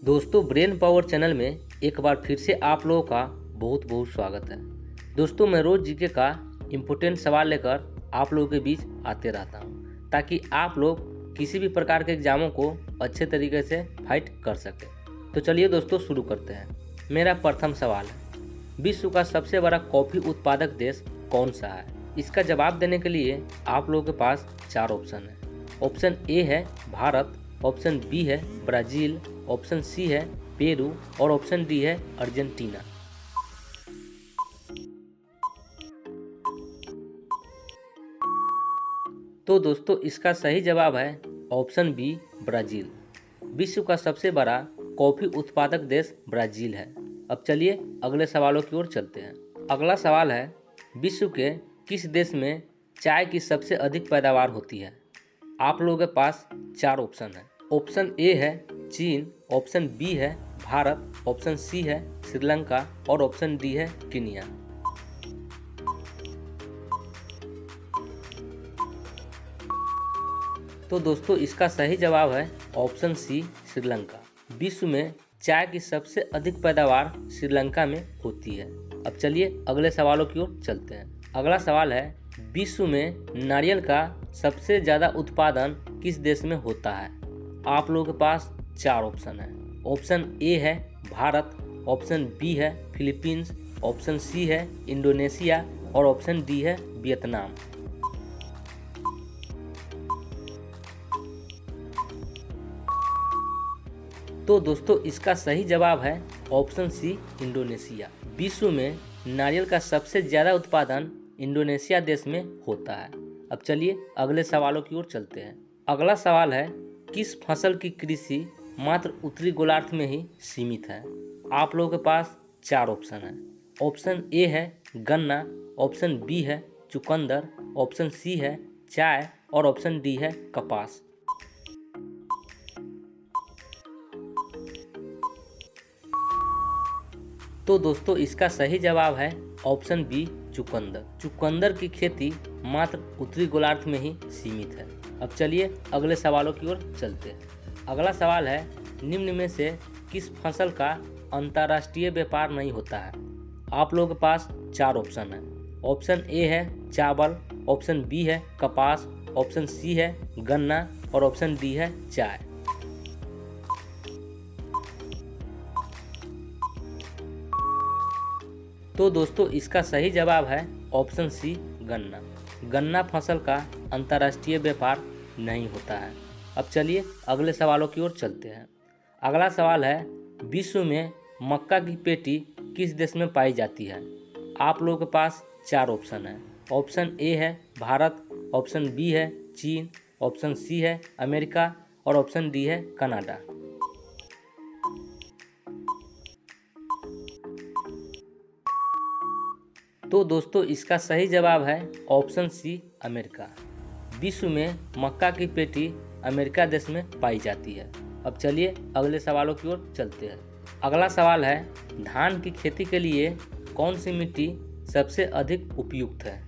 दोस्तों, brain power channel में एक बार फिर से आप लोगों का बहुत बहुत स्वागत है। दोस्तों, मैं रोज जीके का इम्पोर्टेंट सवाल लेकर आप लोगों के बीच आते रहता हूं, ताकि आप लोग किसी भी प्रकार के एग्जामों को अच्छे तरीके से फाइट कर सके। तो चलिए दोस्तों, शुरू करते हैं। मेरा प्रथम सवाल है, विश्व का सबसे बड़ा कॉफ़ी उत्पादक देश कौन सा है? इसका जवाब देने के लिए आप लोगों के पास 4 ऑप्शन है। ऑप्शन ए है भारत, ऑप्शन बी है ब्राज़ील, ऑप्शन सी है पेरू और ऑप्शन डी है अर्जेंटीना। तो दोस्तों, इसका सही जवाब है ऑप्शन बी ब्राज़ील। विश्व का सबसे बड़ा कॉफ़ी उत्पादक देश ब्राज़ील है। अब चलिए अगले सवालों की ओर चलते हैं। अगला सवाल है, विश्व के किस देश में चाय की सबसे अधिक पैदावार होती है? आप लोगों के पास 4 ऑप्शन है। ऑप्शन ए है चीन, ऑप्शन बी है भारत, ऑप्शन सी है श्रीलंका और ऑप्शन डी है केन्या। तो दोस्तों, इसका सही जवाब है ऑप्शन सी श्रीलंका। विश्व में चाय की सबसे अधिक पैदावार श्रीलंका में होती है। अब चलिए अगले सवालों की ओर चलते हैं। अगला सवाल है, विश्व में नारियल का सबसे ज़्यादा उत्पादन किस देश में होता है? आप लोगों के पास 4 ऑप्शन है। ऑप्शन ए है भारत, ऑप्शन बी है फिलीपींस, ऑप्शन सी है इंडोनेशिया और ऑप्शन डी है वियतनाम। तो दोस्तों, इसका सही जवाब है ऑप्शन सी इंडोनेशिया। विश्व में नारियल का सबसे ज़्यादा उत्पादन इंडोनेशिया देश में होता है। अब चलिए अगले सवालों की ओर चलते हैं। अगला सवाल है, किस फसल की कृषि मात्र उत्तरी गोलार्ध में ही सीमित है? आप लोगों के पास 4 ऑप्शन है। ऑप्शन ए है गन्ना, ऑप्शन बी है चुकंदर, ऑप्शन सी है चाय और ऑप्शन डी है कपास। तो दोस्तों, इसका सही जवाब है ऑप्शन बी चुकंदर। चुकंदर की खेती मात्र उत्तरी गोलार्ध में ही सीमित है। अब चलिए अगले सवालों की ओर चलते हैं। अगला सवाल है, निम्न में से किस फसल का अंतर्राष्ट्रीय व्यापार नहीं होता है? आप लोगों के पास 4 ऑप्शन है। ऑप्शन ए है चावल, ऑप्शन बी है कपास, ऑप्शन सी है गन्ना और ऑप्शन डी है चाय। तो दोस्तों, इसका सही जवाब है ऑप्शन सी गन्ना। गन्ना फसल का अंतर्राष्ट्रीय व्यापार नहीं होता है। अब चलिए अगले सवालों की ओर चलते हैं। अगला सवाल है, विश्व में मक्का की पेटी किस देश में पाई जाती है? आप लोगों के पास 4 ऑप्शन है। ऑप्शन ए है भारत, ऑप्शन बी है चीन, ऑप्शन सी है अमेरिका और ऑप्शन डी है कनाडा। तो दोस्तों, इसका सही जवाब है ऑप्शन सी अमेरिका। विश्व में मक्का की पेटी अमेरिका देश में पाई जाती है। अब चलिए अगले सवालों की ओर चलते हैं। अगला सवाल है, धान की खेती के लिए कौन सी मिट्टी सबसे अधिक उपयुक्त है?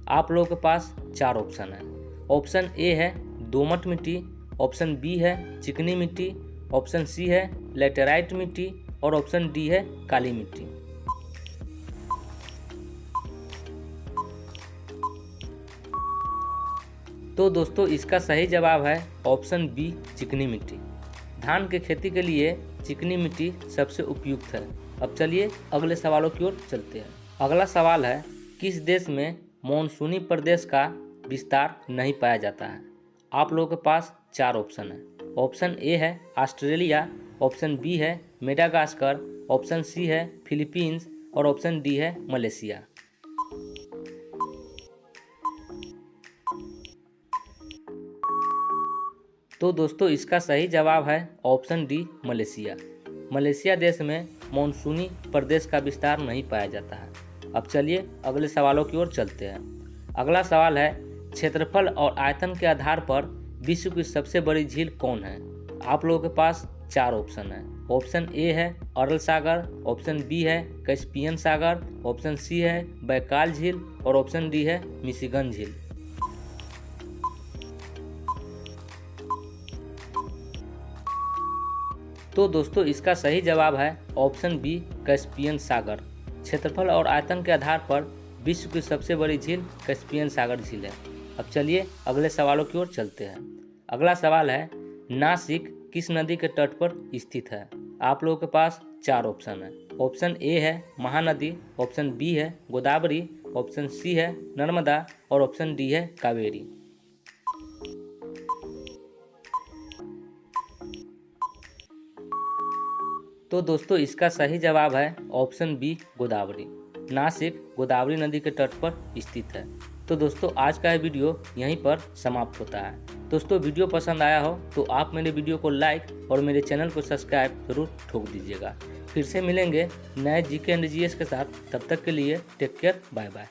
आप लोगों के पास 4 ऑप्शन है। ऑप्शन ए है दोमट मिट्टी, ऑप्शन बी है चिकनी मिट्टी, ऑप्शन सी है लेटेराइट मिट्टी और ऑप्शन डी है काली मिट्टी। तो दोस्तों, इसका सही जवाब है ऑप्शन बी चिकनी मिट्टी। धान की खेती के लिए चिकनी मिट्टी सबसे उपयुक्त है। अब चलिए अगले सवालों की ओर चलते हैं। अगला सवाल है, किस देश में मानसूनी प्रदेश का विस्तार नहीं पाया जाता है? आप लोगों के पास 4 ऑप्शन है। ऑप्शन ए है ऑस्ट्रेलिया, ऑप्शन बी है मेडागास्कर, ऑप्शन सी है फिलीपींस और ऑप्शन डी है मलेशिया। तो दोस्तों, इसका सही जवाब है ऑप्शन डी मलेशिया। मलेशिया देश में मानसूनी प्रदेश का विस्तार नहीं पाया जाता है। अब चलिए अगले सवालों की ओर चलते हैं। अगला सवाल है, क्षेत्रफल और आयतन के आधार पर विश्व की सबसे बड़ी झील कौन है? आप लोगों के पास 4 ऑप्शन है। ऑप्शन ए है अरल सागर, ऑप्शन बी है कैस्पियन सागर, ऑप्शन सी है बैकाल झील और ऑप्शन डी है मिशिगन झील। तो दोस्तों इसका सही जवाब है ऑप्शन बी, कैस्पियन सागर। क्षेत्रफल और आयतन के आधार पर विश्व की सबसे बड़ी झील कैस्पियन सागर झील है। अब चलिए अगले सवालों की ओर चलते हैं। अगला सवाल है, नासिक किस नदी के तट पर स्थित है? आप लोगों के पास 4 ऑप्शन है। ऑप्शन ए है महानदी, ऑप्शन बी है गोदावरी, ऑप्शन सी है नर्मदा और ऑप्शन डी है कावेरी। तो दोस्तों इसका सही जवाब है ऑप्शन बी, गोदावरी। नासिक गोदावरी नदी के तट पर स्थित है। तो दोस्तों आज का यह वीडियो यहीं पर समाप्त होता है। दोस्तों वीडियो पसंद आया हो तो आप मेरे वीडियो को लाइक और मेरे चैनल को सब्सक्राइब जरूर ठोक दीजिएगा। फिर से मिलेंगे नए जीके एंड जीएस के साथ। तब तक के लिए टेक केयर, बाय बाय।